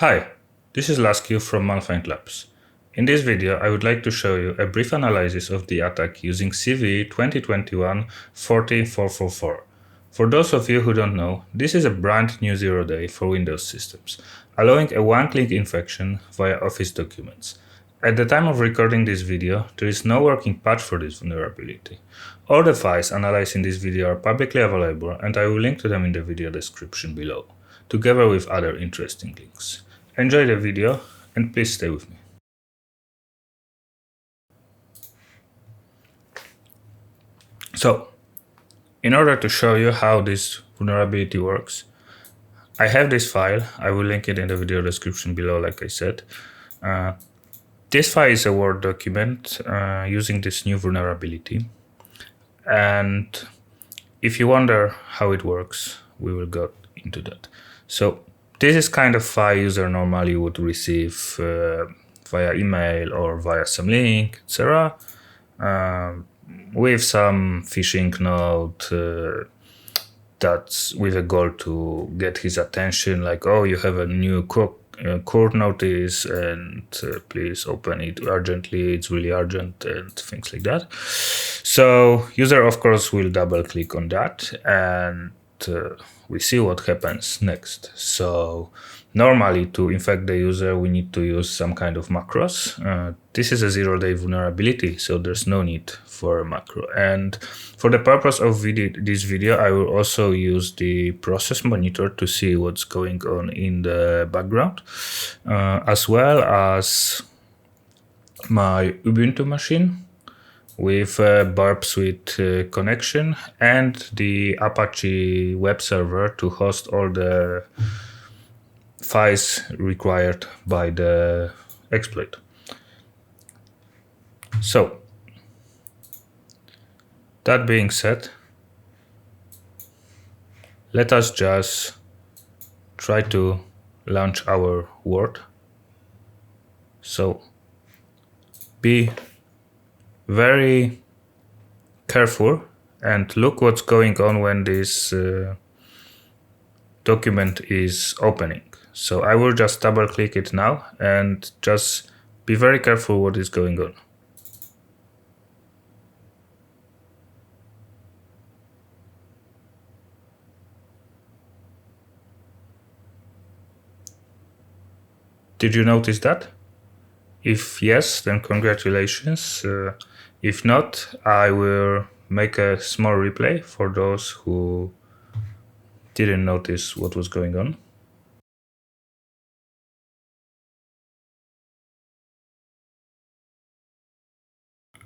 Hi, this is Lasky from Malfind Labs. In this video, I would like to show you a brief analysis of the attack using CVE-2021-40444. For those of you who don't know, this is a brand new zero-day for Windows systems, allowing a one-click infection via Office documents. At the time of recording this video, there is no working patch for this vulnerability. All the files analyzed in this video are publicly available, and I will link to them in the video description below, together with other interesting links. Enjoy the video and please stay with me. So, in order to show you how this vulnerability works, I have this file. I will link it in the video description below, like I said. This file is a Word document using this new vulnerability. And if you wonder how it works, we will go into that. So, this is kind of file user normally would receive via email or via some link, etc. With some phishing note that's with a goal to get his attention, like, oh, you have a new court notice and please open it urgently, it's really urgent, and things like that. So user, of course, will double click on that and we see what happens next. So normally to infect the user, we need to use some kind of macros. This is a zero-day vulnerability, so there's no need for a macro. And for the purpose of this video, I will also use the process monitor to see what's going on in the background, as well as my Ubuntu machine with a Burp Suite connection and the Apache web server to host all the files required by the exploit. So, that being said, let us just try to launch our Word. So, be very careful and look what's going on when this document is opening. So I will just double click it now and just be very careful what is going on. Did you notice that? If yes, then congratulations. If not, I will make a small replay for those who didn't notice what was going on.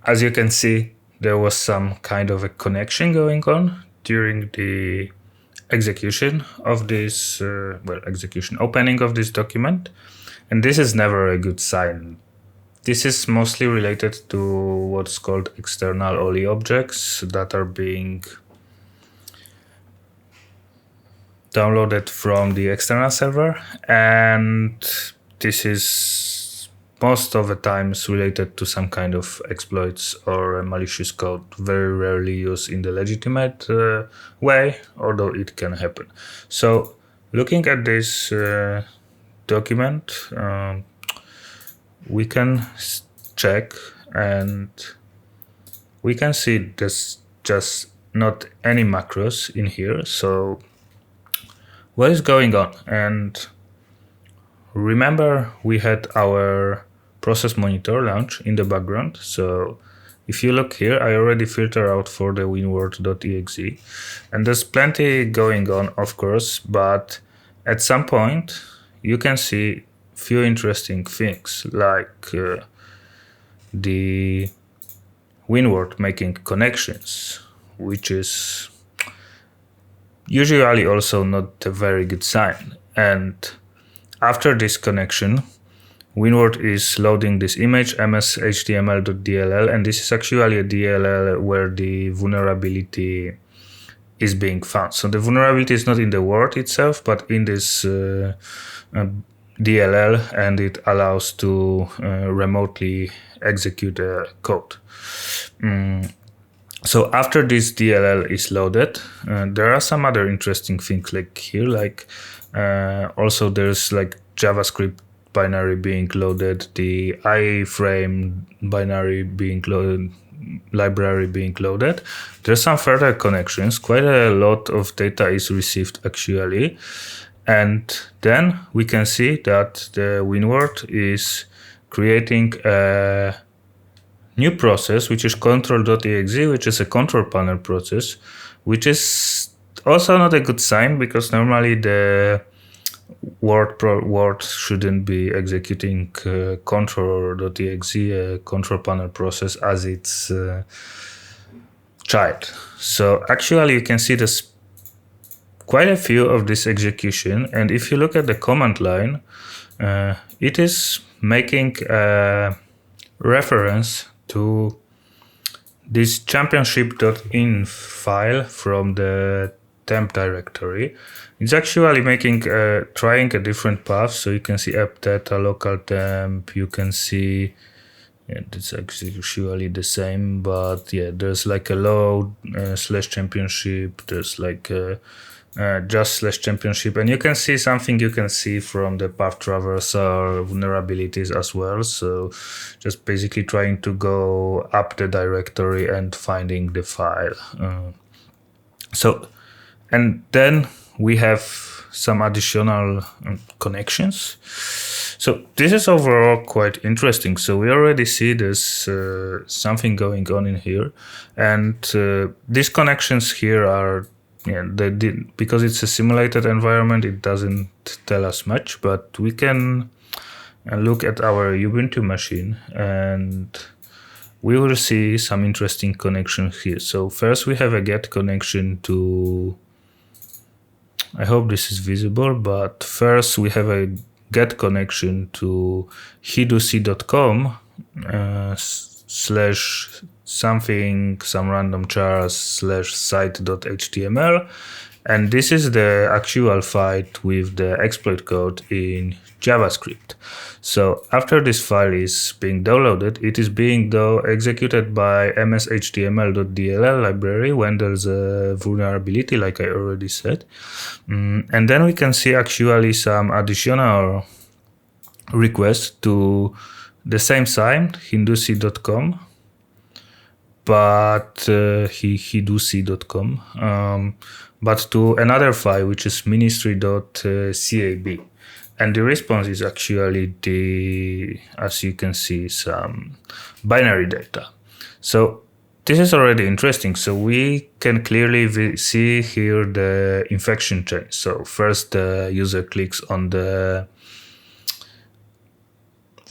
As you can see, there was some kind of a connection going on during the execution of this, opening of this document. And this is never a good sign. This is mostly related to what's called external OLI objects that are being downloaded from the external server, and this is most of the times related to some kind of exploits or malicious code, very rarely used in the legitimate way, although it can happen. So looking at this document, we can check and we can see there's just not any macros in here. So what is going on? And remember, we had our process monitor launch in the background. So if you look here, I already filter out for the winword.exe, and there's plenty going on, of course, but at some point you can see few interesting things, like the WinWord making connections, which is usually also not a very good sign. And after this connection, WinWord is loading this image ms.html.dll, and this is actually a DLL where the vulnerability is being found. So the vulnerability is not in the Word itself, but in this DLL, and it allows to remotely execute a code. So after this DLL is loaded, there are some other interesting things like here, like also there's like JavaScript binary being loaded, the iframe binary being loaded, library being loaded. There's some further connections. Quite a lot of data is received actually. And then we can see that the Winward is creating a new process, which is control.exe, which is a control panel process, which is also not a good sign because normally the Word shouldn't be executing control.exe, a control panel process, as its child. So actually you can see this quite a few of this execution, and if you look at the command line, it is making a reference to this championship.in file from the temp directory. It's actually making trying a different path, so you can see app data local temp. You can see it's actually the same, but yeah, there's like a load slash championship. There's like just slash championship, and you can see something you can see from the path traversal vulnerabilities as well. So just basically trying to go up the directory and finding the file. And then we have some additional connections. So this is overall quite interesting. So we already see there's something going on in here, and these connections here are because it's a simulated environment, it doesn't tell us much, but we can look at our Ubuntu machine and we will see some interesting connections here. So first we have a get connection to, I hope this is visible, but first we have a get connection to hiduc.com slash something, some random chars slash site.html, and this is the actual file with the exploit code in JavaScript. So after this file is being downloaded, it is being executed by mshtml.dll library when there's a vulnerability, like I already said. And then we can see actually some additional requests to the same site, hiduc.com, but hiduc.com, but to another file, which is ministry.cab. And the response is actually as you can see, some binary data. So this is already interesting. So we can clearly see here the infection chain. So first the user clicks on the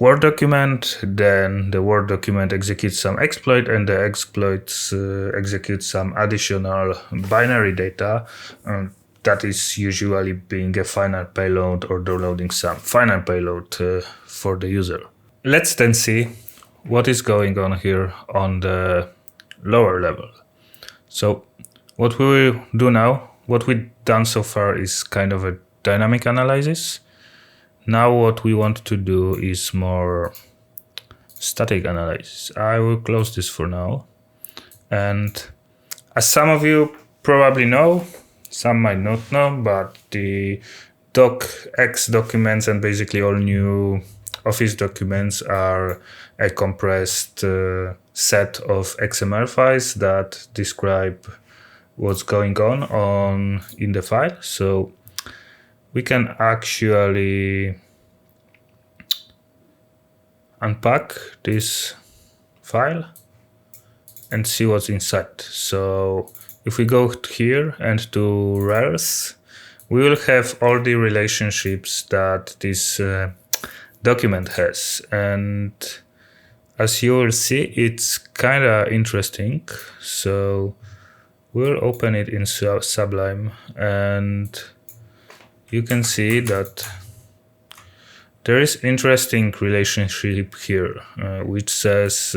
Word document, then the Word document executes some exploit, and the exploits execute some additional binary data that is usually being a final payload or downloading some final payload for the user. Let's then see what is going on here on the lower level. So what we will do now, what we've done so far is kind of a dynamic analysis. Now what we want to do is more static analysis. I will close this for now. And as some of you probably know, some might not know, but the docx documents and basically all new Office documents are a compressed set of XML files that describe what's going on in the file. So we can actually unpack this file and see what's inside. So if we go here and to rels, we will have all the relationships that this document has. And as you will see, it's kind of interesting. So we'll open it in Sublime, and you can see that there is interesting relationship here, which says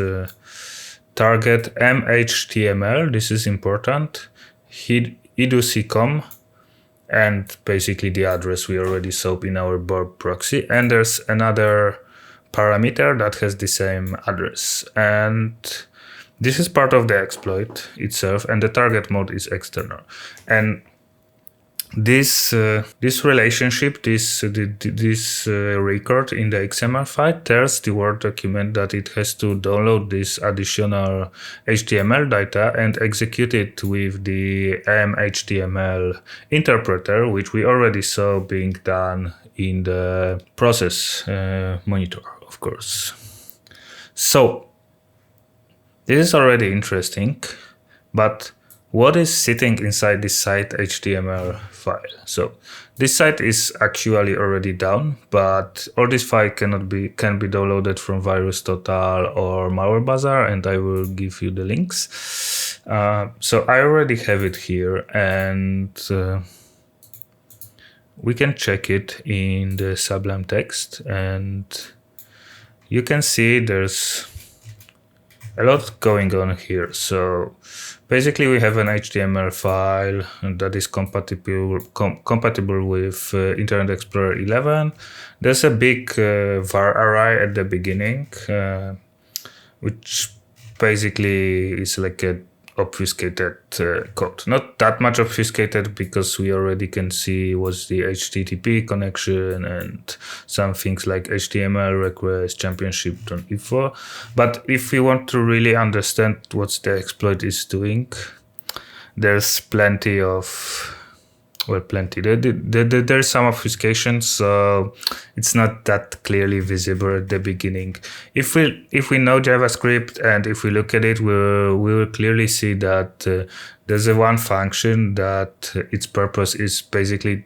target mhtml, this is important, hiduc.com, and basically the address we already saw in our Borg proxy, and there's another parameter that has the same address, and this is part of the exploit itself, and the target mode is external. And this relationship, this record in the XML file tells the Word document that it has to download this additional HTML data and execute it with the AMHTML interpreter, which we already saw being done in the process monitor, of course. So this is already interesting, but what is sitting inside this site HTML file? So this site is actually already down, but all this file can be downloaded from VirusTotal or MalwareBazaar, and I will give you the links. So I already have it here, and we can check it in the Sublime text, and you can see there's a lot going on here. So basically we have an HTML file that is compatible with Internet Explorer 11. There's a big var array at the beginning, which basically is like a obfuscated code. Not that much obfuscated, because we already can see what's the HTTP connection and some things like HTML request championship.info. But if we want to really understand what the exploit is doing, there's plenty of, well, plenty. There's some obfuscation, so it's not that clearly visible at the beginning. If we know JavaScript and if we look at it, we will clearly see that there's a one function that its purpose is basically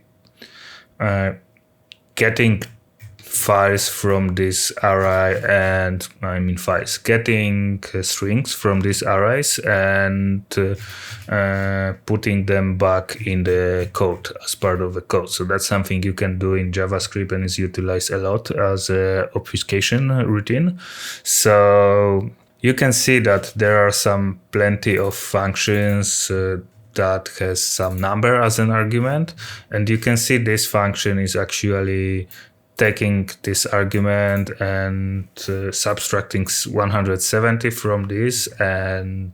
getting files from this array, and getting strings from these arrays and putting them back in the code as part of the code. So that's something you can do in JavaScript and is utilized a lot as a obfuscation routine. So you can see that there are plenty of functions that has some number as an argument, and you can see this function is actually taking this argument and subtracting 170 from this, and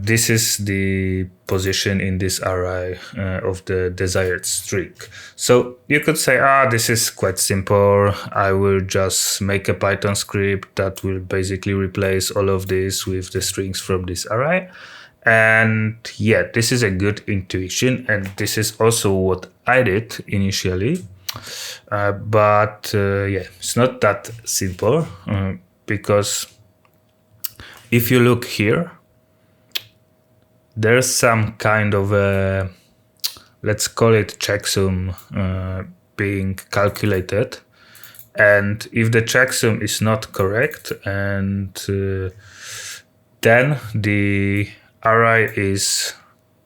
this is the position in this array of the desired string. So you could say, this is quite simple. I will just make a Python script that will basically replace all of this with the strings from this array. And yeah, this is a good intuition, and this is also what I did initially. But it's not that simple, because if you look here, there's some kind of a, let's call it checksum being calculated, and if the checksum is not correct, and then the array is,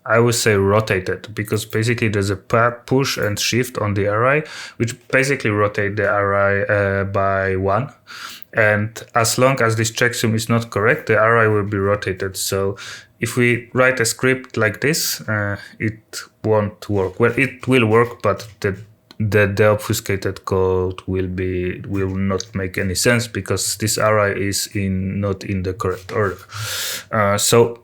I would say, rotated, because basically there's a push and shift on the array, which basically rotate the array by 1. And as long as this checksum is not correct, the array will be rotated. So if we write a script like this, it won't work. Well, it will work, but the obfuscated code will not make any sense, because this array is not in the correct order. So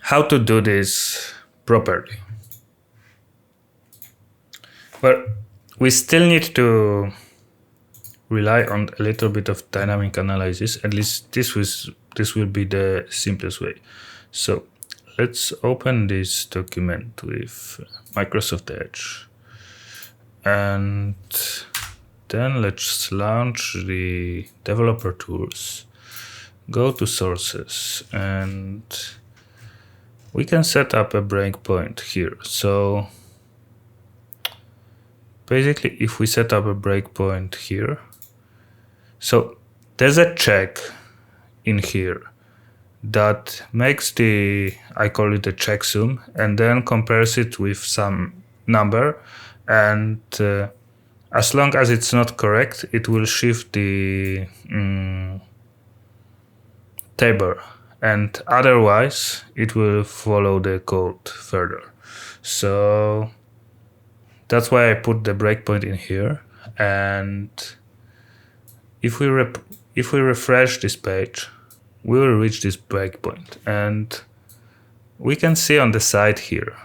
how to do this properly? Well, we still need to rely on a little bit of dynamic analysis. At least this will be the simplest way. So let's open this document with Microsoft Edge, and then let's launch the developer tools, go to sources, and we can set up a breakpoint here. So basically, if we set up a breakpoint here, so there's a check in here that makes I call it a checksum, and then compares it with some number, and as long as it's not correct, it will shift the table, and otherwise it will follow the code further. So that's why I put the breakpoint in here. And if we refresh this page, we will reach this breakpoint, and we can see on the side here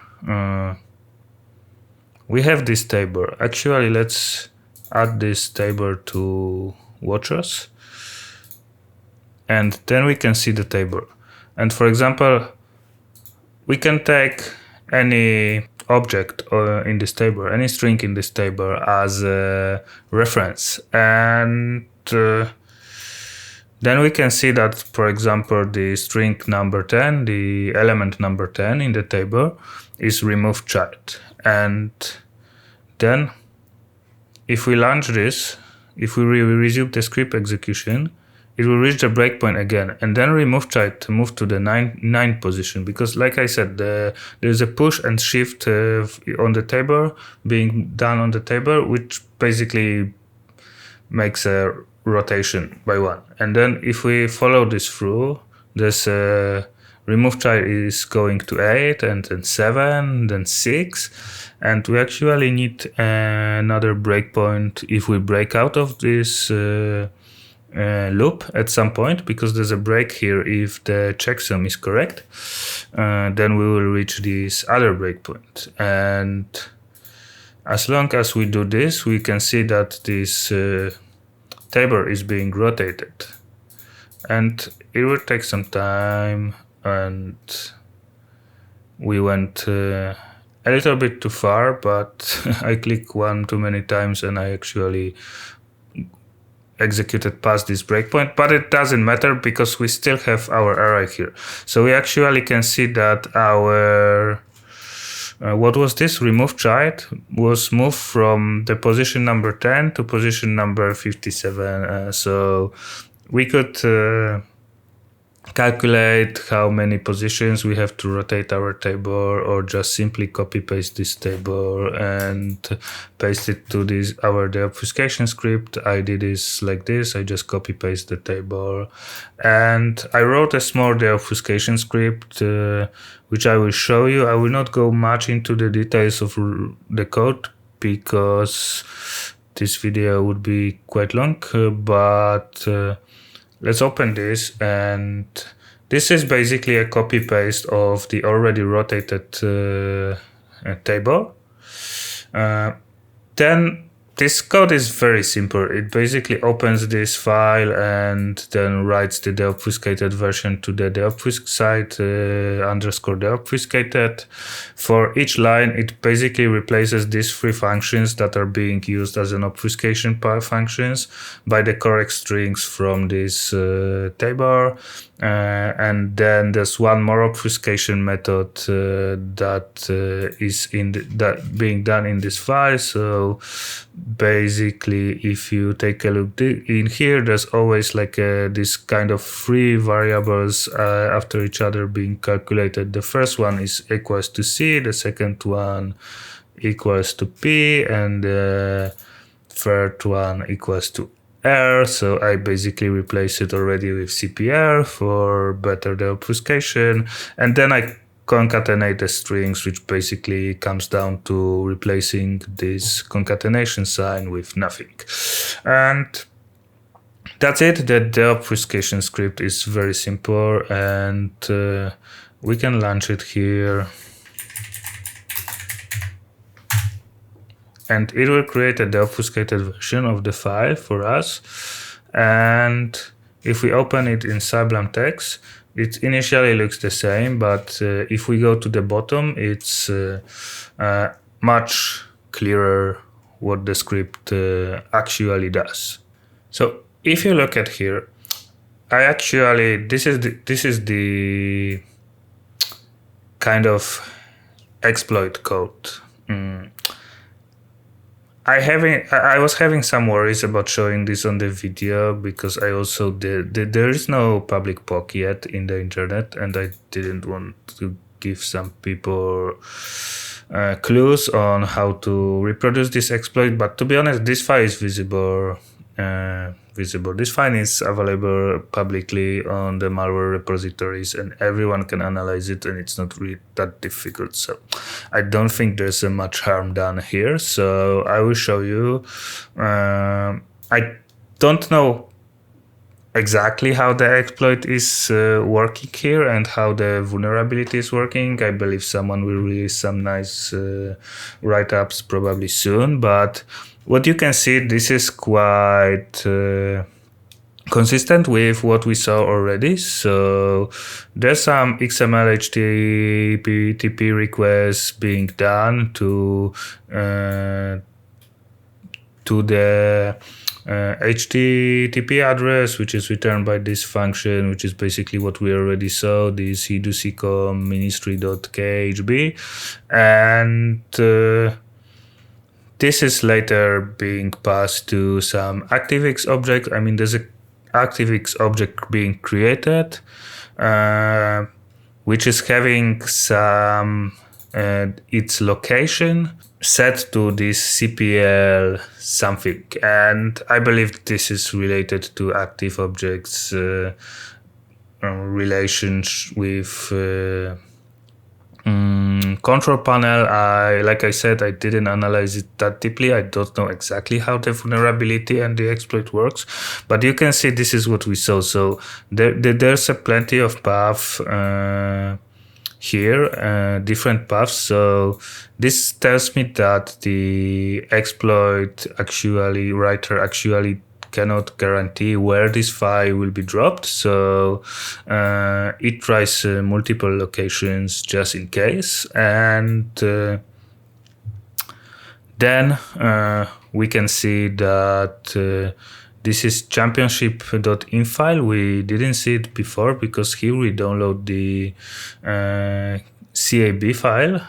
we have this table. Actually, let's add this table to watchers, and then we can see the table. And for example, we can take any object in this table, any string in this table as a reference, and then we can see that, for example, the string number 10, the element number 10 in the table is remove child. And then if we launch this, if we resume the script execution, it will reach the breakpoint again, and then remove child to move to the 9 position, because like I said, there's a push and shift on the table being done on the table, which basically makes a rotation by 1. And then if we follow this through, this remove child is going to 8, and then 7, then 6, and we actually need another breakpoint if we break out of this loop at some point, because there's a break here if the checksum is correct. Then we will reach this other breakpoint, and as long as we do this, we can see that this table is being rotated, and it will take some time, and we went a little bit too far, but I clicked one too many times and I actually executed past this breakpoint, but it doesn't matter because we still have our array here. So we actually can see that our what was this? Remove child was moved from the position number 10 to position number 57. So we could calculate how many positions we have to rotate our table, or just simply copy paste this table and paste it to this our deobfuscation script. I did this like this. I just copy paste the table, and I wrote a small deobfuscation script which I will show you. I will not go much into the details of the code because this video would be quite long, but let's open this, and this is basically a copy paste of the already rotated table. Then this code is very simple. It basically opens this file and then writes the deobfuscated version to the deobfuscate underscore deobfuscated. For each line, it basically replaces these 3 functions that are being used as an obfuscation functions by the correct strings from this table. And then there's one more obfuscation method that is being done in this file. So basically, if you take a look in here, there's always like this kind of 3 variables after each other being calculated. The first one is equals to C, the second one equals to P, and the third one equals to R. So I basically replace it already with CPR for better deobfuscation, and then I concatenate the strings, which basically comes down to replacing this concatenation sign with nothing. And that's it. The deobfuscation script is very simple, and we can launch it here. And it will create a deobfuscated version of the file for us. And if we open it in Sublime Text, it initially looks the same, but if we go to the bottom, it's much clearer what the script actually does. So if you look at here, this is the kind of exploit code. I was having some worries about showing this on the video because I also there is no public POC yet in the internet, and I didn't want to give some people clues on how to reproduce this exploit. But to be honest, this file is visible. This file is available publicly on the malware repositories, and everyone can analyze it, and it's not really that difficult. So I don't think there's much harm done here. So I will show you. I don't know exactly how the exploit is working here and how the vulnerability is working. I believe someone will release some nice write-ups probably soon, but what you can see, this is quite consistent with what we saw already. So there's some XML HTTP requests being done to the HTTP address, which is returned by this function, which is basically what we already saw, this hiducicom ministry.khb. And this is later being passed to some ActiveX object. I mean, there's a ActiveX object being created, which is having some its location set to this CPL something, and I believe this is related to active objects relations with control panel. Like I said, I didn't analyze it that deeply. I don't know exactly how the vulnerability and the exploit works, but you can see this is what we saw. So there's a plenty of paths here, different paths. So this tells me that the exploit writer actually cannot guarantee where this file will be dropped. So it tries multiple locations just in case. And then we can see that this is championship.inf file. We didn't see it before because here we download the CAB file.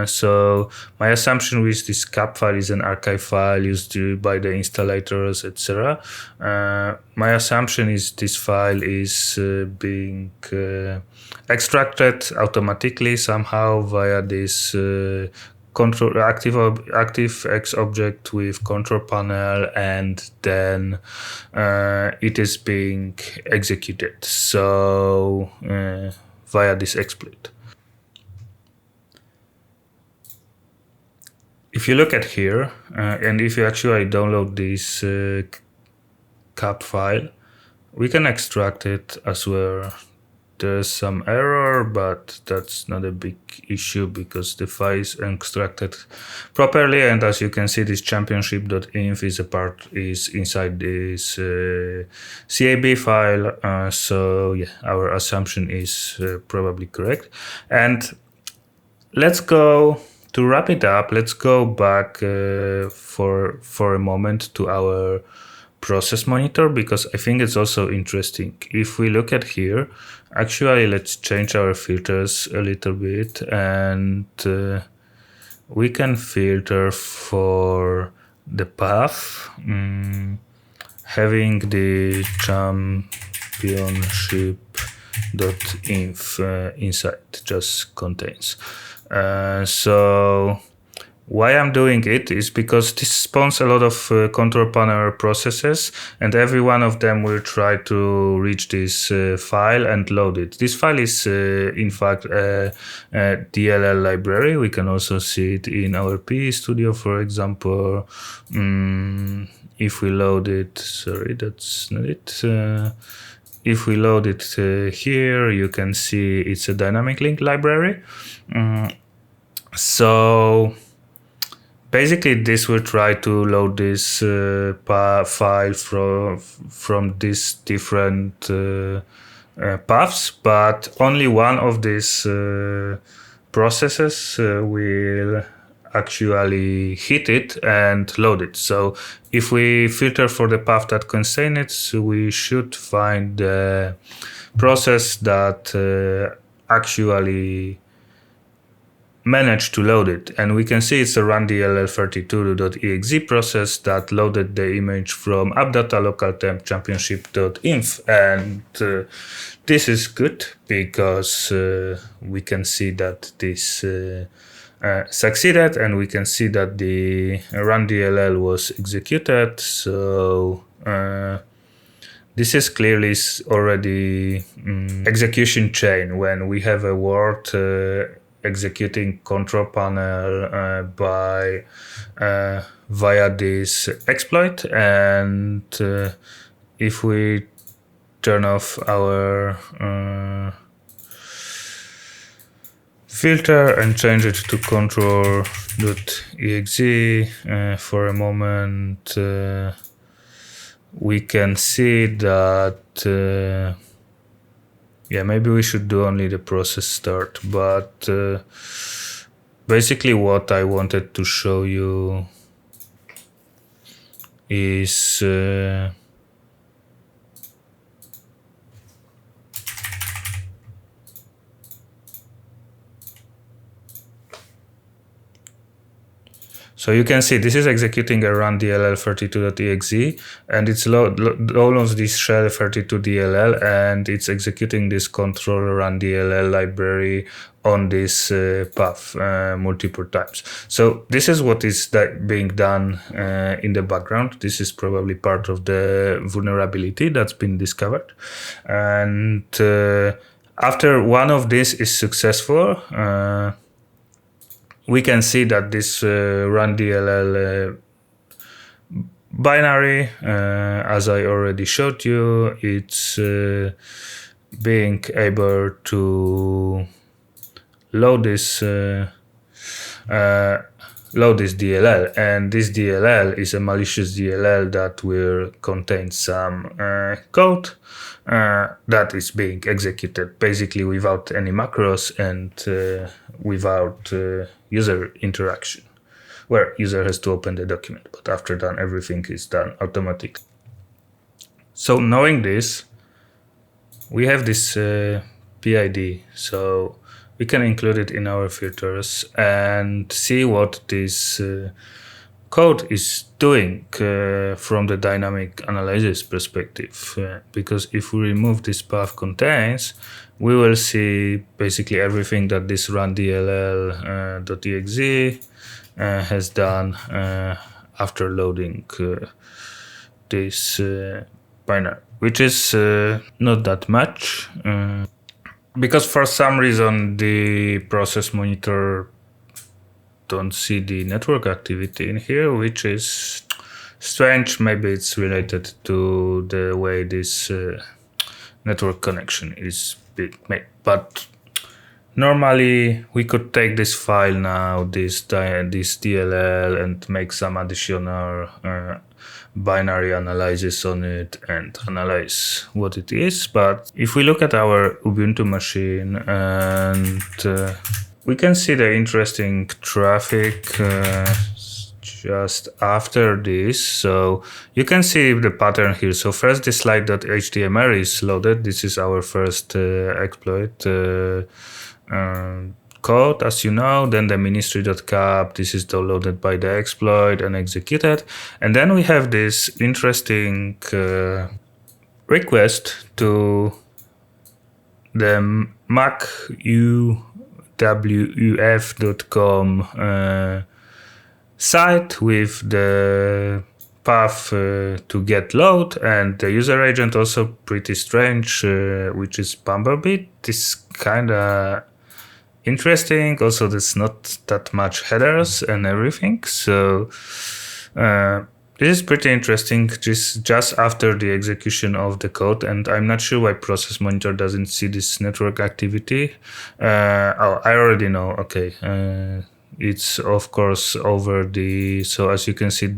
So my assumption with this cap file is an archive file used by the installators, etc. My assumption is this file is being extracted automatically somehow via this ActiveX object with control panel, and then it is being executed. So via this exploit. If you look at here, and if you actually download this cap file, we can extract it as well. There's some error, but that's not a big issue because the file is extracted properly. And as you can see, this championship.inf is inside this CAB file. So yeah, our assumption is probably correct. And let's go to wrap it up. Let's go back for a moment to our process monitor, because I think it's also interesting. If we look at here, actually, let's change our filters a little bit, and we can filter for the path having the championship.inf inside, just contains. So why I'm doing it is because this spawns a lot of control panel processes, and every one of them will try to reach this file and load it. This file is in fact a DLL library. We can also see it in our PE Studio, for example. If we load it, sorry, that's not it. If we load it here, you can see it's a dynamic link library. So basically, this will try to load this file from these different paths, but only one of these processes will actually hit it and load it. So if we filter for the path that contains it, so we should find the process that actually managed to load it, and we can see it's a runDLL32.exe process that loaded the image from appdata local temp championship.inf, and this is good because we can see that this succeeded, and we can see that the runDLL was executed. So this is clearly already execution chain when we have a word executing control panel via this exploit. And if we turn off our filter and change it to control.exe. For a moment, we can see that yeah, maybe we should do only the process start, but basically what I wanted to show you is so you can see this is executing a run dll32.exe, and it's downloads this shell 32dll, and it's executing this control run dll library on this path multiple times. So this is what is being done in the background. This is probably part of the vulnerability that's been discovered. And after one of these is successful, we can see that this run DLL binary, as I already showed you, it's being able to load this DLL, and this DLL is a malicious DLL that will contain some code that is being executed basically without any macros and without user interaction, where user has to open the document, but after that everything is done automatically. So knowing this, we have this PID, so we can include it in our filters and see what this code is doing from the dynamic analysis perspective. Because if we remove this path contains, we will see basically everything that this run dll.exe has done after loading this binary, which is not that much. Because for some reason the process monitor don't see the network activity in here, which is strange. Maybe it's related to the way this network connection is made. But normally we could take this file now, this DLL, and make some additional binary analysis on it and analyze what it is. But if we look at our Ubuntu machine, and we can see the interesting traffic just after this. So you can see the pattern here. So first the slide.html is loaded. This is our first exploit code, as you know. Then the ministry.cap, this is downloaded by the exploit and executed. And then we have this interesting request to the macuwf.com site with the path to get load, and the user agent also pretty strange, which is Bumblebee. This kind of interesting. Also, there's not that much headers and everything. So this is pretty interesting just after the execution of the code, and I'm not sure why process monitor doesn't see this network activity. Oh, I already know. Okay. It's of course over so as you can see,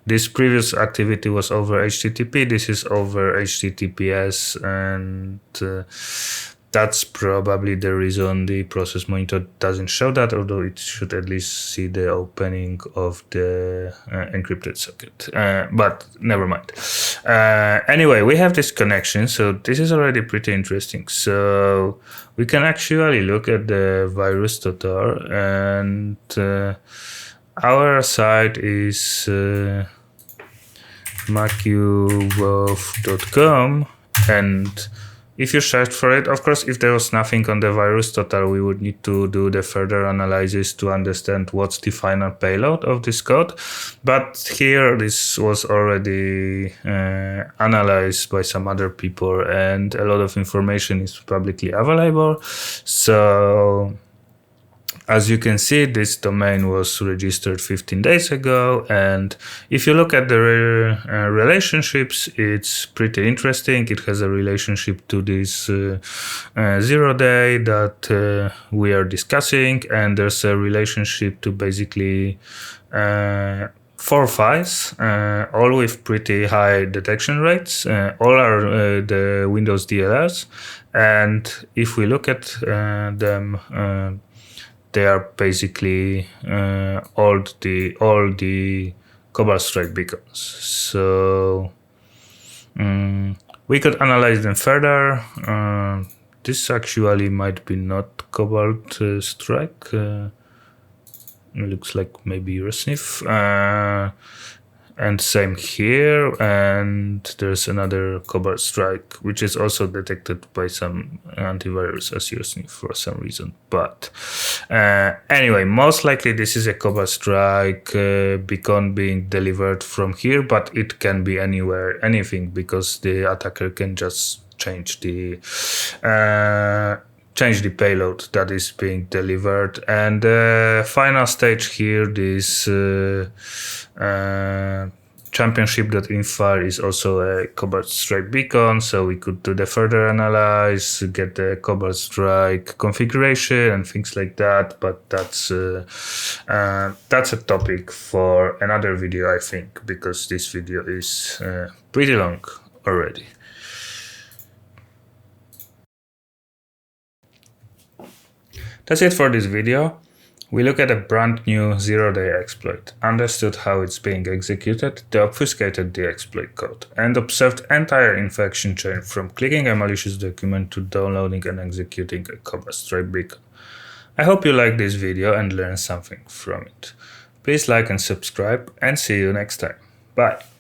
this previous activity was over HTTP, this is over HTTPS, and that's probably the reason the process monitor doesn't show that, although it should at least see the opening of the encrypted socket. But never mind. Anyway, we have this connection, so this is already pretty interesting. So we can actually look at the virus.r, and our site is macuwf.com, and if you search for it, of course, if there was nothing on the virus.r, we would need to do the further analysis to understand what's the final payload of this code. But here, this was already analyzed by some other people, and a lot of information is publicly available. So As you can see, this domain was registered 15 days ago, and if you look at the relationships, it's pretty interesting. It has a relationship to this 0 day that we are discussing, and there's a relationship to basically 4 files, all with pretty high detection rates. All are the Windows DLLs, and if we look at them, they are basically all the Cobalt Strike beacons. So we could analyze them further. This actually might be not Cobalt Strike. It looks like maybe Eurosniff. And same here, and there's another Cobalt Strike, which is also detected by some antivirus as Eurosniff for some reason. But anyway, most likely this is a Cobalt Strike beacon being delivered from here, but it can be anywhere, anything, because the attacker can just change the payload that is being delivered. And the final stage here, this championship.info is also a Cobalt Strike beacon, so we could do the further analyze, get the Cobalt Strike configuration and things like that, but that's a topic for another video, I think, because this video is pretty long already. That's it for this video. We look at a brand new 0-day exploit, understood how it's being executed, deobfuscated the exploit code, and observed entire infection chain from clicking a malicious document to downloading and executing a Cobalt Strike beacon. I hope you liked this video and learned something from it. Please like and subscribe, and see you next time. Bye!